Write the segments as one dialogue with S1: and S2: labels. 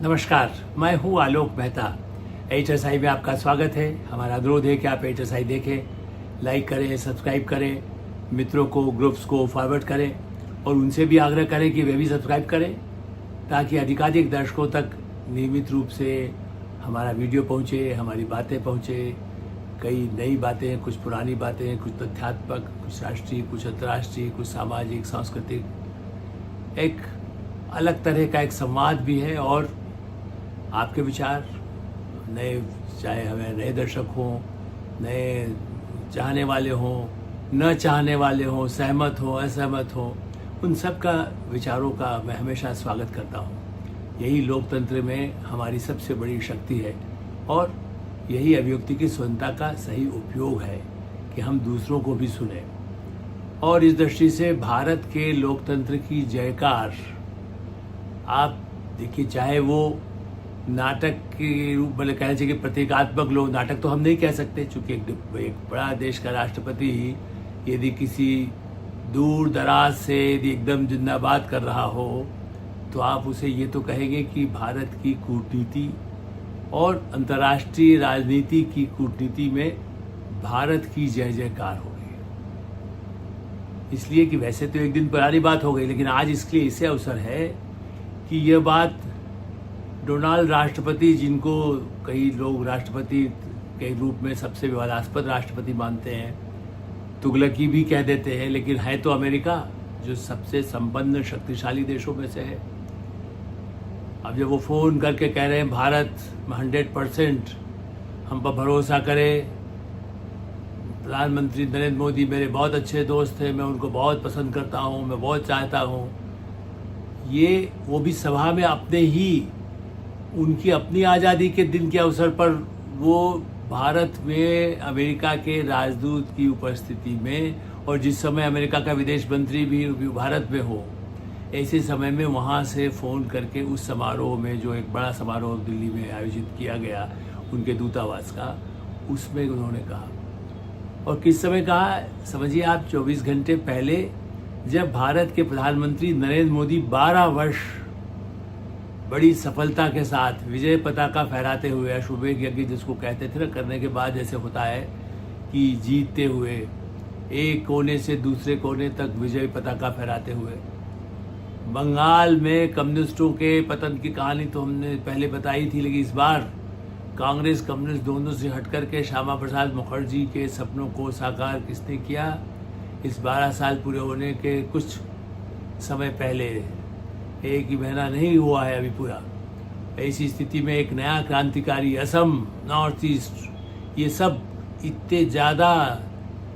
S1: नमस्कार, मैं हूँ आलोक मेहता। HSI में आपका स्वागत है। हमारा अनुरोध है कि आप HSI देखें, लाइक करें, सब्सक्राइब करें, मित्रों को, ग्रुप्स को फॉरवर्ड करें और उनसे भी आग्रह करें कि वे भी सब्सक्राइब करें ताकि अधिकाधिक दर्शकों तक नियमित रूप से हमारा वीडियो पहुँचे, हमारी बातें पहुँचे। कई नई बातें, कुछ पुरानी बातें, कुछ तथ्यात्मक, कुछ राष्ट्रीय, कुछ अंतर्राष्ट्रीय, कुछ सामाजिक, सांस्कृतिक, एक अलग तरह का एक संवाद भी है। और आपके विचार, नए, चाहे हमें नए दर्शक हों, नए चाहने वाले हों, न चाहने वाले हों, सहमत हों, असहमत हों, उन सब का विचारों का मैं हमेशा स्वागत करता हूं। यही लोकतंत्र में हमारी सबसे बड़ी शक्ति है और यही अभिव्यक्ति की स्वतंत्रता का सही उपयोग है कि हम दूसरों को भी सुने। और इस दृष्टि से भारत के लोकतंत्र की जयकार, आप देखिए, चाहे वो नाटक के रूप में कहना चाहिए कि प्रतीकात्मक लोग, नाटक तो हम नहीं कह सकते चूंकि एक बड़ा देश का राष्ट्रपति ही यदि किसी दूर दराज से यदि एकदम जिंदाबाद कर रहा हो तो आप उसे ये तो कहेंगे कि भारत की कूटनीति और अंतर्राष्ट्रीय राजनीति की कूटनीति में भारत की जय जयकार हो गई। इसलिए कि वैसे तो एक दिन पुरानी बात हो गई, लेकिन आज इसके लिए इसे अवसर है कि यह बात डोनाल्ड राष्ट्रपति, जिनको कई लोग राष्ट्रपति के रूप में सबसे विवादास्पद राष्ट्रपति मानते हैं, तुगलकी भी कह देते हैं, लेकिन है तो अमेरिका जो सबसे संपन्न शक्तिशाली देशों में से है। अब जब वो फ़ोन करके कह रहे हैं भारत 100% हम पर भरोसा करें, प्रधानमंत्री नरेंद्र मोदी मेरे बहुत अच्छे दोस्त हैं, मैं उनको बहुत पसंद करता हूँ, मैं बहुत चाहता हूँ, ये वो भी सभा में अपने ही उनकी अपनी आज़ादी के दिन के अवसर पर वो भारत में अमेरिका के राजदूत की उपस्थिति में, और जिस समय अमेरिका का विदेश मंत्री भी भारत में हो, ऐसे समय में वहाँ से फ़ोन करके उस समारोह में, जो एक बड़ा समारोह दिल्ली में आयोजित किया गया उनके दूतावास का, उसमें उन्होंने कहा। और किस समय कहा समझिए आप, 24 घंटे पहले, जब भारत के प्रधानमंत्री नरेंद्र मोदी 12 वर्ष बड़ी सफलता के साथ विजय पताका फहराते हुए, अश्वमेध यज्ञ जिसको कहते थे ना, करने के बाद जैसे होता है कि जीतते हुए एक कोने से दूसरे कोने तक विजय पताका फहराते हुए, बंगाल में कम्युनिस्टों के पतन की कहानी तो हमने पहले बताई थी, लेकिन इस बार कांग्रेस कम्युनिस्ट दोनों से हटकर के श्यामा प्रसाद मुखर्जी के सपनों को साकार किसने किया? इस 12 साल पूरे होने के कुछ समय पहले, एक ही महीना नहीं हुआ है अभी पूरा, ऐसी स्थिति में एक नया क्रांतिकारी असम, नॉर्थ ईस्ट, ये सब इतने ज़्यादा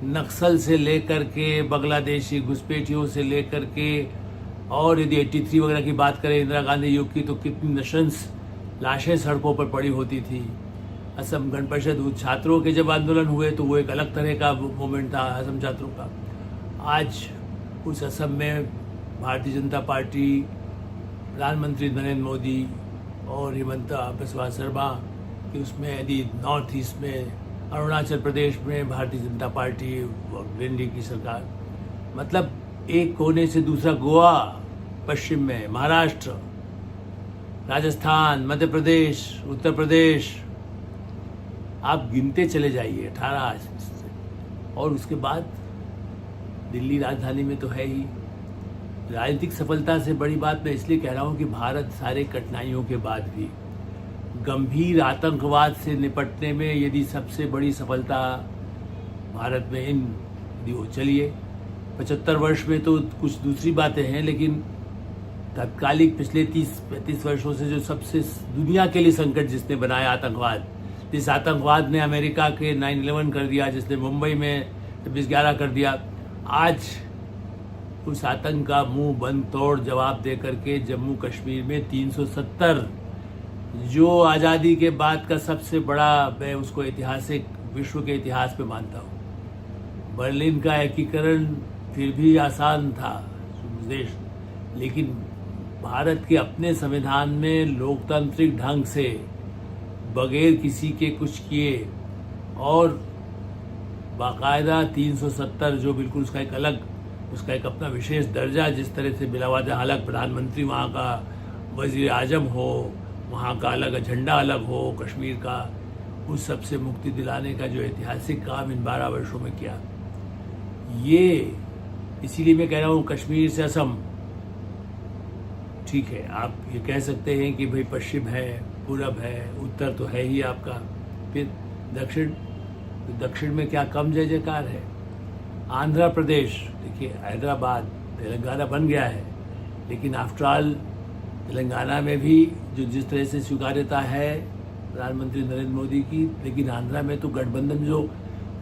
S1: नक्सल से लेकर के, बांग्लादेशी घुसपैठियों से लेकर के, और यदि 83 वगैरह की बात करें इंदिरा गांधी युग की, तो कितनी नशंस लाशें सड़कों पर पड़ी होती थी। असम गण परिषद छात्रों के जब आंदोलन हुए तो वो एक अलग तरह का मूवमेंट था असम छात्रों का। आज उस असम में भारतीय जनता पार्टी, प्रधानमंत्री नरेंद्र मोदी और हिमंता बिस्वा शर्मा कि उसमें, यदि नॉर्थ ईस्ट में अरुणाचल प्रदेश में भारतीय जनता पार्टी और दिल्ली की सरकार, मतलब एक कोने से दूसरा, गोवा पश्चिम में, महाराष्ट्र, राजस्थान, मध्य प्रदेश, उत्तर प्रदेश, आप गिनते चले जाइए 18 से। और उसके बाद दिल्ली राजधानी में तो है ही। राजनीतिक सफलता से बड़ी बात मैं इसलिए कह रहा हूँ कि भारत सारे कठिनाइयों के बाद भी गंभीर आतंकवाद से निपटने में यदि सबसे बड़ी सफलता भारत में चलिए 75 वर्ष में तो कुछ दूसरी बातें हैं, लेकिन तत्कालिक पिछले 30-35 वर्षों से जो सबसे दुनिया के लिए संकट जिसने बनाया आतंकवाद, जिस आतंकवाद ने अमेरिका के 9/11 कर दिया, जिसने मुंबई में 26/11 कर दिया, आज उस आतंक का मुंह बंद तोड़ जवाब दे करके जम्मू कश्मीर में 370, जो आज़ादी के बाद का सबसे बड़ा, मैं उसको ऐतिहासिक, विश्व के इतिहास में मानता हूँ। बर्लिन का एकीकरण फिर भी आसान था देश, लेकिन भारत के अपने संविधान में लोकतांत्रिक ढंग से बगैर किसी के कुछ किए और बाकायदा 370, जो बिल्कुल उसका एक अलग, उसका एक अपना विशेष दर्जा जिस तरह से मिला हुआ था, हालांकि प्रधानमंत्री वहाँ का वजीर आजम हो, वहाँ का अलग झंडा अलग हो, कश्मीर का, उस सब से मुक्ति दिलाने का जो ऐतिहासिक काम इन 12 वर्षों में किया, ये इसीलिए मैं कह रहा हूँ कश्मीर से असम, ठीक है आप ये कह सकते हैं कि भाई पश्चिम है, पूरब है, उत्तर तो है ही आपका, फिर दक्षिण, तो दक्षिण में क्या कम जय जयकार है। आंध्र प्रदेश देखिए, हैदराबाद, तेलंगाना बन गया है, लेकिन आफ्टर ऑल तेलंगाना में भी जो जिस तरह से स्वीकार्यता है प्रधानमंत्री नरेंद्र मोदी की, लेकिन आंध्रा में तो गठबंधन जो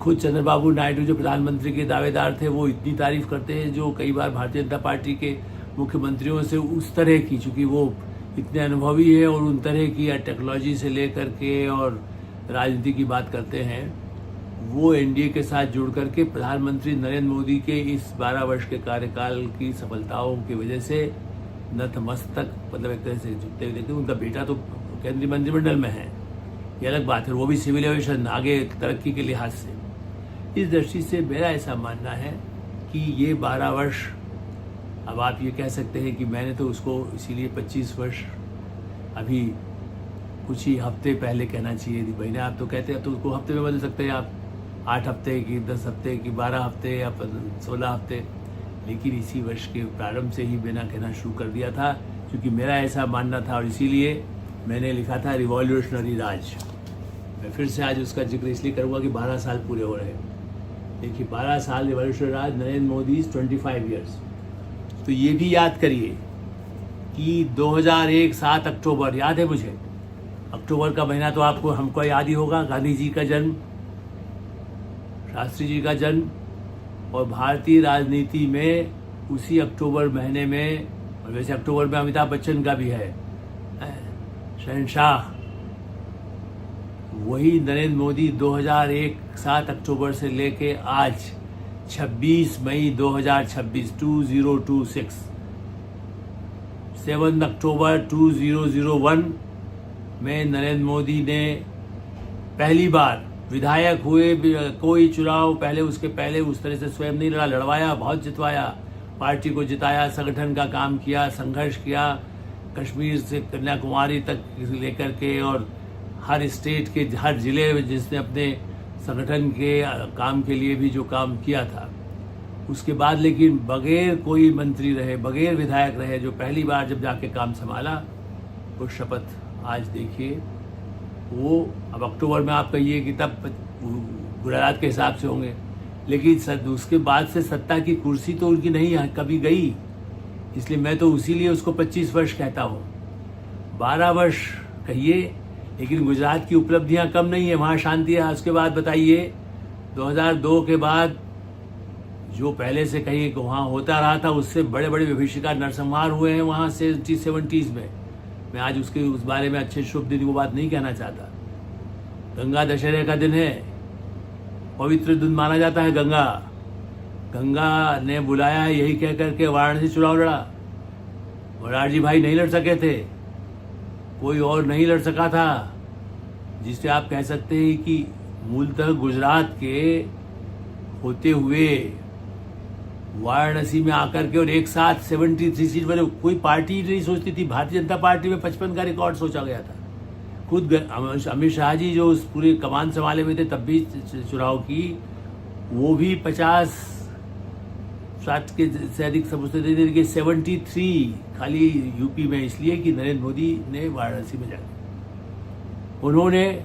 S1: खुद चंद्रबाबू नायडू जो प्रधानमंत्री के दावेदार थे वो इतनी तारीफ करते हैं, जो कई बार भारतीय जनता पार्टी के मुख्यमंत्रियों से उस तरह की, चूँकि वो इतने अनुभवी है और उन तरह की टेक्नोलॉजी से लेकर के और राजनीति की बात करते हैं, वो एनडीए के साथ जुड़ करके प्रधानमंत्री नरेंद्र मोदी के इस 12 वर्ष के कार्यकाल की सफलताओं की वजह से नतमस्तक, मतलब एक तरह से झुकते हुए देखते। उनका बेटा तो केंद्रीय मंत्रिमंडल में है, ये अलग बात है, वो भी सिविल एविएशन आगे तरक्की के लिहाज से। इस दृष्टि से मेरा ऐसा मानना है कि ये 12 वर्ष, अब आप ये कह सकते हैं कि मैंने तो उसको इसीलिए 25 वर्ष अभी कुछ ही हफ्ते पहले कहना चाहिए थी, महीने आप तो कहते हैं, तो उसको हफ्ते में बदल सकते हैं आप, 8 हफ्ते की, 10 हफ्ते की, 12 हफ्ते या 16 हफ्ते, लेकिन इसी वर्ष के प्रारंभ से ही मैंने कहना शुरू कर दिया था, क्योंकि मेरा ऐसा मानना था और इसीलिए मैंने लिखा था रिवॉल्यूशनरी राज। मैं फिर से आज उसका जिक्र इसलिए करूँगा कि 12 साल पूरे हो रहे हैं। देखिए 12 साल रिवॉल्यूशनरी राज, नरेंद्र मोदी 25 ईयर्स। तो ये भी याद करिए कि 2001 7 अक्टूबर, याद है मुझे, अक्टूबर का महीना तो आपको हमको याद ही होगा, गांधी जी का जन्म, शास्त्री जी का जन्म, और भारतीय राजनीति में उसी अक्टूबर महीने में, और वैसे अक्टूबर में अमिताभ बच्चन का भी है शहंशाह, वही नरेंद्र मोदी 2001 7 अक्टूबर से लेके आज 26 मई 2026 2026 7 अक्टूबर 2001 में नरेंद्र मोदी ने पहली बार विधायक हुए। कोई चुनाव पहले, उसके पहले उस तरह से स्वयं नहीं लड़ा, लड़वाया, बहुत जितवाया, पार्टी को जिताया, संगठन का काम किया, संघर्ष किया, कश्मीर से कन्याकुमारी तक लेकर के, और हर स्टेट के हर जिले में जिसने अपने संगठन के काम के लिए भी जो काम किया था। उसके बाद लेकिन बगैर कोई मंत्री रहे, बगैर विधायक रहे, जो पहली बार जब जाके काम संभाला, वो शपथ आज देखिए, वो अब अक्टूबर में आप कहिए कि तब गुजरात के हिसाब से होंगे, लेकिन उसके बाद से सत्ता की कुर्सी तो उनकी नहीं कभी गई, इसलिए मैं तो उसीलिए उसको 25 वर्ष कहता हूँ। 12 वर्ष कहिए, लेकिन गुजरात की उपलब्धियां कम नहीं है, वहाँ शांति है। उसके बाद बताइए 2002 के बाद जो पहले से कहीं वहाँ होता रहा था, उससे बड़े बड़े विभीषिका नरसंहार हुए हैं वहाँ से 70s में। मैं आज उस बारे में अच्छे शुभ दिन वो बात नहीं कहना चाहता। गंगा दशहरे का दिन है, पवित्र दिन माना जाता है। गंगा ने बुलाया है, यही कह करके वाराणसी चुनाव लड़ा। मोरारजी भाई नहीं लड़ सके थे, कोई और नहीं लड़ सका था, जिससे आप कह सकते हैं कि मूलतः गुजरात के होते हुए वाराणसी में आकर के और एक साथ 73 सीट वाले, कोई पार्टी नहीं सोचती थी। भारतीय जनता पार्टी में 55 का रिकॉर्ड सोचा गया था। खुद अमित शाह जी जो उस पूरे कमान संभाले हुए थे तब भी चुनाव की, वो भी 50-60 के से अधिक समझते थे कि 73 खाली यूपी में, इसलिए कि नरेंद्र मोदी ने वाराणसी में जाकर उन्होंने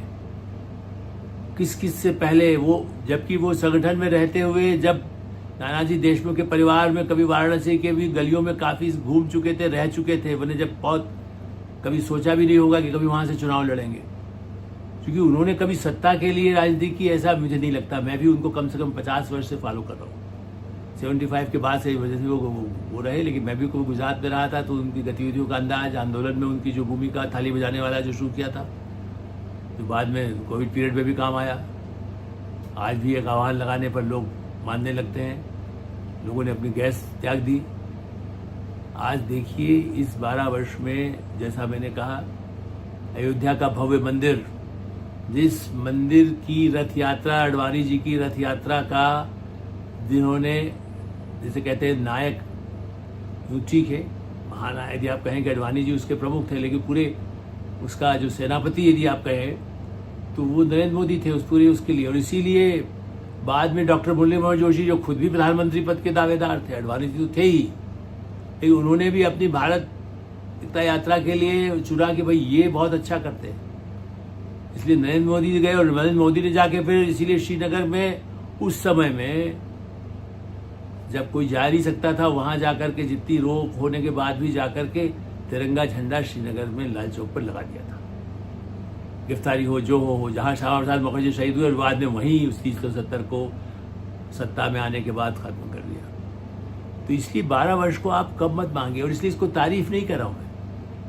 S1: किस से पहले वो, जबकि वो संगठन में रहते हुए, जब नानाजी देशमुख के परिवार में कभी वाराणसी के भी गलियों में काफ़ी घूम चुके थे, रह चुके थे, मैंने जब बहुत कभी सोचा भी नहीं होगा कि कभी वहाँ से चुनाव लड़ेंगे, क्योंकि उन्होंने कभी सत्ता के लिए राजनीति की, ऐसा मुझे नहीं लगता। मैं भी उनको कम से कम 50 वर्ष से फॉलो कर रहा हूँ। 75 के बाद से वजह से वो रहे, लेकिन मैं भी गुजरात में रहा था, तो उनकी गतिविधियों का अंदाज, आंदोलन में उनकी जो भूमिका, थाली बजाने वाला जो शुरू किया था, जो बाद में कोविड पीरियड में भी काम आया। आज भी एक आह्वान लगाने पर लोग मानने लगते हैं। लोगों ने अपनी गैस त्याग दी। आज देखिए इस 12 वर्ष में, जैसा मैंने कहा, अयोध्या का भव्य मंदिर, जिस मंदिर की रथ यात्रा, अडवाणी जी की रथ यात्रा का जिन्होंने, जैसे कहते हैं नायक, ठीक है, महानायक आप कहेंगे, अडवाणी जी उसके प्रमुख थे, लेकिन पूरे उसका जो सेनापति यदि आप कहें तो वो नरेंद्र मोदी थे उसके लिए। और इसीलिए बाद में डॉक्टर मुरली मनोहर जोशी जो खुद भी प्रधानमंत्री पद के दावेदार थे, अडवाणी जी तो थे ही, लेकिन उन्होंने भी अपनी भारत एकता यात्रा के लिए चुना कि भाई ये बहुत अच्छा करते हैं, इसलिए नरेंद्र मोदी गए। और नरेंद्र मोदी ने जाके फिर इसीलिए श्रीनगर में उस समय में जब कोई जा नहीं सकता था, वहां जाकर के जितनी रोक होने के बाद भी जाकर के तिरंगा झंडा श्रीनगर में लाल चौक पर लगा दिया था। गिरफ्तारी हो जो हो, जहां श्यामा प्रसाद मुखर्जी शहीद हुए और बाद में वहीं 1970 को सत्ता में आने के बाद खत्म कर दिया। तो इसलिए 12 वर्ष को आप कब मत मांगे। और इसलिए इसको तारीफ नहीं कर रहा हूं मैं,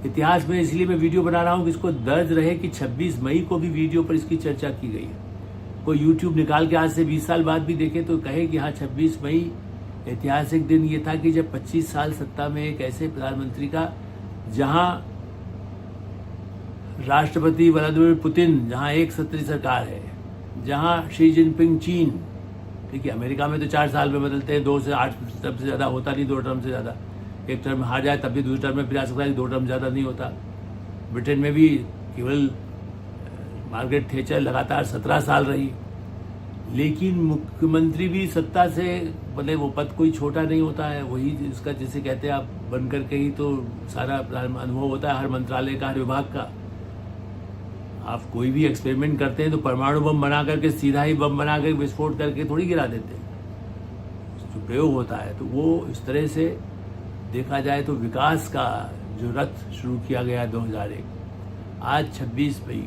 S1: इतिहास में इसलिए मैं वीडियो बना रहा हूं कि इसको दर्ज रहे कि 26 मई को भी वीडियो पर इसकी चर्चा की गई है। कोई यूट्यूब निकाल के आज से 20 साल बाद भी देखे तो कहे कि हाँ 26 मई ऐतिहासिक दिन ये था कि जब 25 साल सत्ता में एक ऐसे प्रधानमंत्री का, जहां राष्ट्रपति व्लादिमीर पुतिन, जहां एक सत्ता सरकार है, जहां शी जिनपिंग चीन, ठीक है, अमेरिका में तो 4 साल में बदलते हैं, 2 से 8 टर्म से ज्यादा होता नहीं, 2 टर्म से ज्यादा, एक टर्म हार जाए तब भी दूसरे टर्म में फिर आ सकता है, 2 टर्म ज्यादा नहीं होता। ब्रिटेन में भी केवल मार्गरेट थैचर लगातार 17 साल रही, लेकिन मुख्यमंत्री भी सत्ता से भले वो पद कोई छोटा नहीं होता है, वही इसका जैसे कहते हैं आप बन करके ही तो सारा अनुभव होता है हर मंत्रालय का, हर विभाग का। आप कोई भी एक्सपेरिमेंट करते हैं तो परमाणु बम बना करके सीधा ही बम बना कर विस्फोट करके थोड़ी गिरा देते हैं। जो प्रयोग होता है तो वो इस तरह से देखा जाए तो विकास का जो रथ शुरू किया गया 2001, आज 26 मई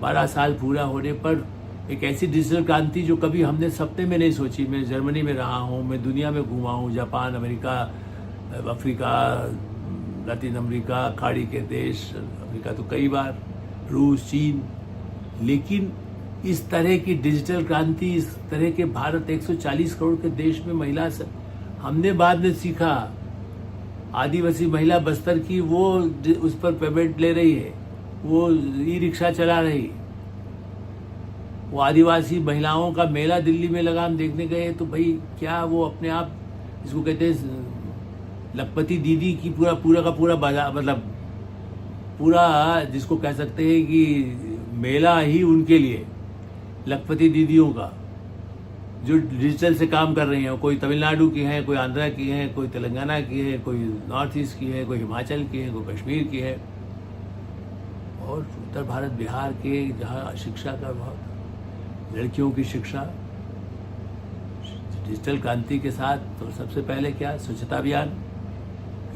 S1: 12 साल पूरा होने पर एक ऐसी डिजिटल क्रांति जो कभी हमने सपने में नहीं सोची। मैं जर्मनी में रहा हूँ, मैं दुनिया में घूमा हूँ, Japan, America, Africa, Latin America, खाड़ी के देश, अफ्रीका तो कई बार, रूस, चीन, लेकिन इस तरह की डिजिटल क्रांति, इस तरह के भारत 140 करोड़ के देश में महिला हमने बाद में सीखा। आदिवासी महिला बस्तर की वो उस पर पेमेंट ले रही है, वो ई रिक्शा चला रही। वो आदिवासी महिलाओं का मेला दिल्ली में लगा, हम देखने गए तो भाई क्या वो अपने आप, इसको कहते हैं लखपति दीदी की पूरा का पूरा बाजार, मतलब पूरा जिसको कह सकते हैं कि मेला ही उनके लिए, लखपति दीदियों का, जो डिजिटल से काम कर रही हैं। कोई तमिलनाडु की है, कोई आंध्रा की है, कोई तेलंगाना की है, कोई नॉर्थ ईस्ट की है, कोई हिमाचल की है, कोई कश्मीर की है, और उत्तर भारत, बिहार के, जहाँ शिक्षा का बहुत, लड़कियों की शिक्षा डिजिटल क्रांति के साथ। तो सबसे पहले क्या, स्वच्छता अभियान,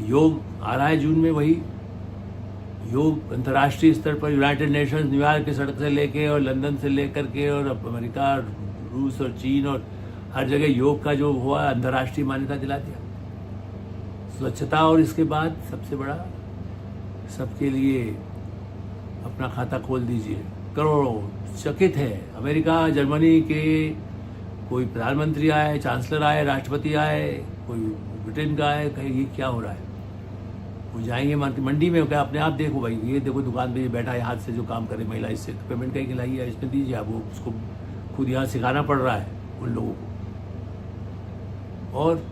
S1: योग आ रहा है जून में, वही योग अंतर्राष्ट्रीय स्तर पर यूनाइटेड नेशंस, न्यूयॉर्क की सड़क से लेके और लंदन से लेकर के और अमेरिका, रूस और चीन और हर जगह योग का जो हुआ अंतर्राष्ट्रीय मान्यता दिला दिया। स्वच्छता, और इसके बाद सबसे बड़ा, सबके लिए अपना खाता खोल दीजिए। करोड़ों चकित है, अमेरिका, जर्मनी के कोई प्रधानमंत्री आए, चांसलर आए, राष्ट्रपति आए, कोई ब्रिटेन का आए, कहे ये क्या हो रहा है। वो जाएंगे मंडी में, क्या अपने आप देखो भाई, ये देखो दुकान पे ये बैठा है हाथ से जो काम करे महिला, इससे तो पेमेंट कहीं खिलाई है, इसमें दीजिए आप। वो उसको खुद यहाँ सिखाना पड़ रहा है उन लोगों को, और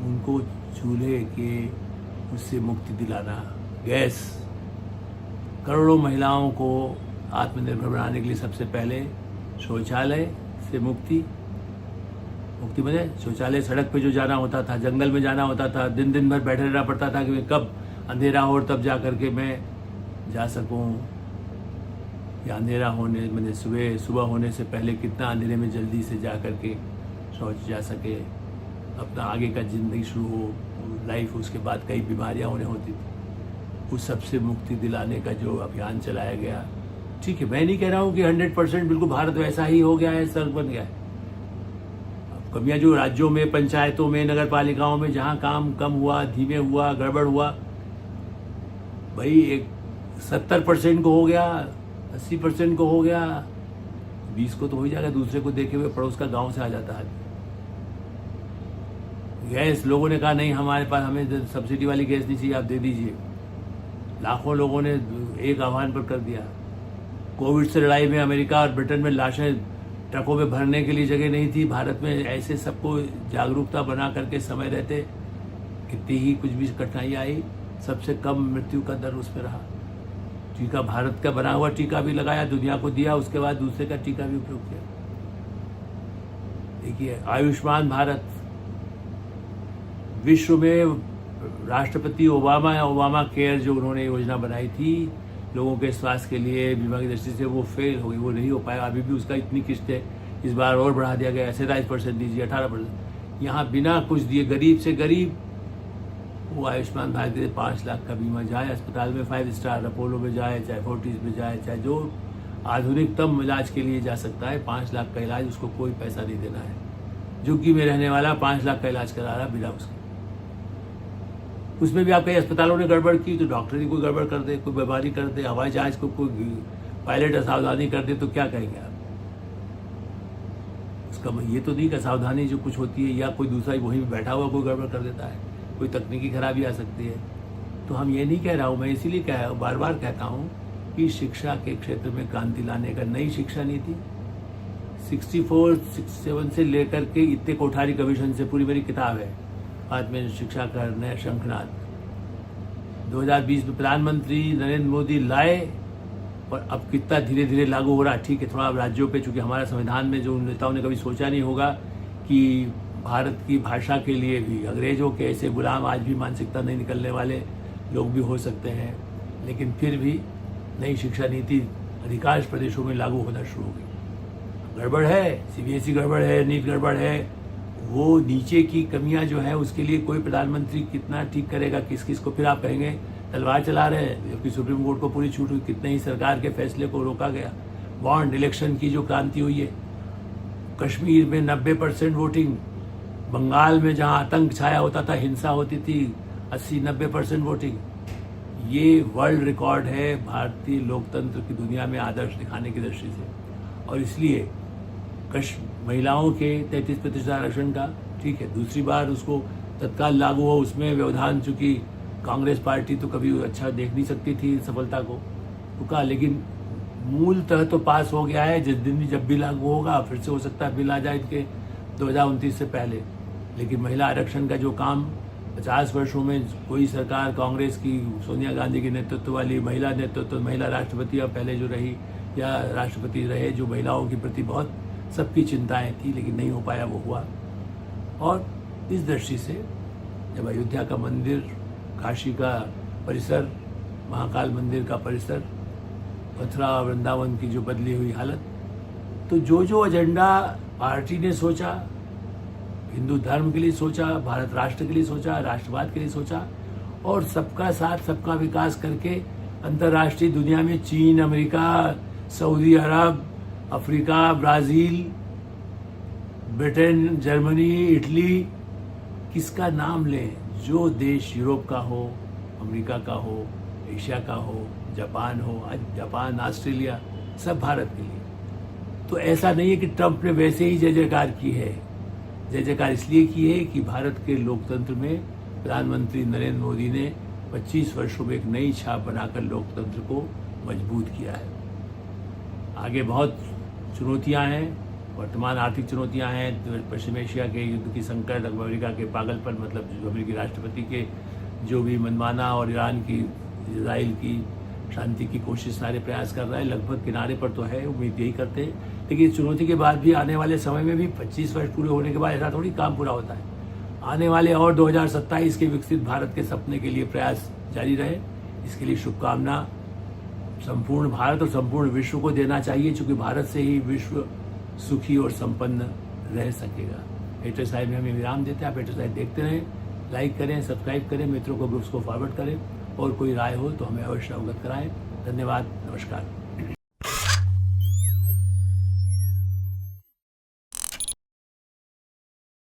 S1: उनको चूल्हे के उससे मुक्ति दिलाना, गैस, करोड़ों महिलाओं को आत्मनिर्भर बनाने के लिए सबसे पहले शौचालय से मुक्ति बने। शौचालय सड़क पे जो जाना होता था, जंगल में जाना होता था, दिन भर बैठे रहना पड़ता था कि कब अंधेरा हो और तब जा करके मैं जा सकूं, या अंधेरा होने, मैंने सुबह होने से पहले कितना अंधेरे में जल्दी से जा करके शौच जा सके, अपना आगे का जिंदगी शुरू हो, लाइफ, उसके बाद कई बीमारियां होने होती थी, उस सबसे मुक्ति दिलाने का जो अभियान चलाया गया। ठीक है, मैं नहीं कह रहा हूँ कि 100% बिल्कुल भारत वैसा ही हो गया है, स्वर्ग बन गया है। अब कमियां जो राज्यों में, पंचायतों में, नगर पालिकाओं में जहाँ काम कम हुआ, धीमे हुआ, गड़बड़ हुआ, भाई एक 70% को हो गया, 80% को हो गया, 20 को तो हो ही जाएगा। दूसरे को देखे हुए पड़ोस का गांव से आ जाता है। गैस, लोगों ने कहा नहीं हमारे पास, हमें सब्सिडी वाली गैस नहीं चाहिए, आप दे दीजिए। लाखों लोगों ने एक आह्वान पर कर दिया। कोविड से लड़ाई में अमेरिका और ब्रिटेन में लाशें ट्रकों में भरने के लिए जगह नहीं थी, भारत में ऐसे सबको जागरूकता बना करके समय रहते कितनी ही कुछ भी कठिनाई आई, सबसे कम मृत्यु का दर उसमें रहा। टीका भारत का बना हुआ टीका भी लगाया, दुनिया को दिया, उसके बाद दूसरे का टीका भी उपयोग किया। देखिए आयुष्मान भारत विश्व में राष्ट्रपति ओबामा केयर जो उन्होंने योजना बनाई थी लोगों के स्वास्थ्य के लिए बीमा की दृष्टि से, वो फेल हो गई, वो नहीं हो पाया। अभी भी उसका इतनी किस्त है, इस बार और बढ़ा दिया गया, 27% दीजिए, 18%। यहाँ बिना कुछ दिए गरीब से गरीब वो आयुष्मान भारत के 5 लाख का बीमा, जाए अस्पताल में 5 स्टार अपोलो में जाए, चाहे फोर्टिस में जाए, चाहे जो आधुनिकतम इलाज के लिए जा सकता है, 5 लाख का इलाज, उसको कोई पैसा नहीं देना है। झुग्गी में रहने वाला 5 लाख का इलाज करा रहा बिना उसके। उसमें भी आप कहीं अस्पतालों ने गड़बड़ की तो डॉक्टर ही कोई गड़बड़ कर दे, कोई बीमारी कर दे, हवाई जहाज को कोई पायलट असावधानी कर दे तो क्या कहेंगे आप? उसका ये तो नहीं कि सावधानी जो कुछ होती है या कोई दूसरा वहीं बैठा हुआ कोई गड़बड़ कर देता है, कोई तकनीकी खराबी आ सकती है। तो हम ये नहीं कह रहा हूँ, मैं इसीलिए बार बार कहता हूँ कि शिक्षा के क्षेत्र में क्रांति लाने का नई शिक्षा नीति 64-67 से लेकर के इतने कोठारी कमीशन से पूरी मेरी किताब है, बाद में शिक्षा का नया शंखनाद 2020 में प्रधानमंत्री नरेंद्र मोदी लाए और अब कितना धीरे धीरे लागू हो रहा है। ठीक है, थोड़ा राज्यों पे, चूंकि हमारा संविधान में जो नेताओं ने कभी सोचा नहीं होगा कि भारत की भाषा के लिए भी अंग्रेजों के ऐसे गुलाम आज भी मानसिकता नहीं निकलने वाले लोग भी हो सकते हैं, लेकिन फिर भी नई शिक्षा नीति अधिकांश प्रदेशों में लागू होना शुरू हो गई। गड़बड़ है, सीबीएसई गड़बड़ है, नीट गड़बड़ है, वो नीचे की कमियां जो है उसके लिए कोई प्रधानमंत्री कितना ठीक करेगा, किस किस को? फिर आप कहेंगे तलवार चला रहे हैं, जबकि सुप्रीम कोर्ट को पूरी छूट हुई, कितने ही सरकार के फैसले को रोका गया। बॉन्ड इलेक्शन की जो क्रांति हुई है, कश्मीर में 90% वोटिंग, बंगाल में जहां आतंक छाया होता था, हिंसा होती थी, 80-90% वोटिंग। ये वर्ल्ड रिकॉर्ड है भारतीय लोकतंत्र की दुनिया में आदर्श दिखाने की दृष्टि से। और इसलिए महिलाओं के 33% आरक्षण का, ठीक है, दूसरी बार उसको तत्काल लागू हो, उसमें व्यवधान, चूंकि कांग्रेस पार्टी तो कभी अच्छा देख नहीं सकती थी सफलता को, रुका, लेकिन मूलतः तो पास हो गया है। जिस दिन भी जब भी लागू होगा फिर से हो सकता है बिल आ जाए इनके 2029 से पहले। लेकिन महिला आरक्षण का जो काम 50 वर्षों में कोई सरकार, कांग्रेस की, सोनिया गांधी के नेतृत्व वाली महिला नेतृत्व, महिला राष्ट्रपति पहले जो रही या राष्ट्रपति रहे, जो महिलाओं के प्रति बहुत सबकी चिंताएं थी, लेकिन नहीं हो पाया, वो हुआ। और इस दृष्टि से जब अयोध्या का मंदिर, काशी का परिसर, महाकाल मंदिर का परिसर, मथुरा वृंदावन की जो बदली हुई हालत, तो जो जो एजेंडा पार्टी ने सोचा, हिंदू धर्म के लिए सोचा, भारत राष्ट्र के लिए सोचा, राष्ट्रवाद के लिए सोचा, और सबका साथ सबका विकास करके अंतर्राष्ट्रीय दुनिया में चीन, अमेरिका, सऊदी अरब, Africa, Brazil, Britain, Germany, Italy, किसका नाम लें, जो देश यूरोप का हो, अमेरिका का हो, एशिया का हो, जापान हो, जापान, ऑस्ट्रेलिया, सब भारत के लिए। तो ऐसा नहीं है कि ट्रंप ने वैसे ही जय जयकार की है। जय जयकार इसलिए की है कि भारत के लोकतंत्र में प्रधानमंत्री नरेंद्र मोदी ने 25 वर्षों में एक नई छाप बनाकर लोकतंत्र को मजबूत किया है। आगे बहुत चुनौतियां हैं, वर्तमान आर्थिक चुनौतियां हैं, पश्चिम एशिया के युद्ध की संकट, अमेरिका के पागलपन, मतलब जो अमेरिकी राष्ट्रपति के जो भी मनमाना, और ईरान की, इजराइल की शांति की कोशिश, सारे प्रयास कर रहा है, लगभग किनारे पर तो है, उम्मीद यही करते हैं। लेकिन इस चुनौती के बाद भी आने वाले समय में भी 25 वर्ष पूरे होने के बाद ऐसा थोड़ी काम पूरा होता है। आने वाले और 2027 के विकसित भारत के सपने के लिए प्रयास जारी रहे। इसके लिए शुभकामना संपूर्ण भारत और संपूर्ण विश्व को देना चाहिए, क्योंकि भारत से ही विश्व सुखी और संपन्न रह सकेगा। एटर साहिब में हमें विराम देते हैं। आप एटर साहिब देखते रहें, लाइक करें, सब्सक्राइब करें, मित्रों को, ग्रुप्स को फॉरवर्ड करें, और कोई राय हो तो हमें अवश्य अवगत कराएं। धन्यवाद, नमस्कार।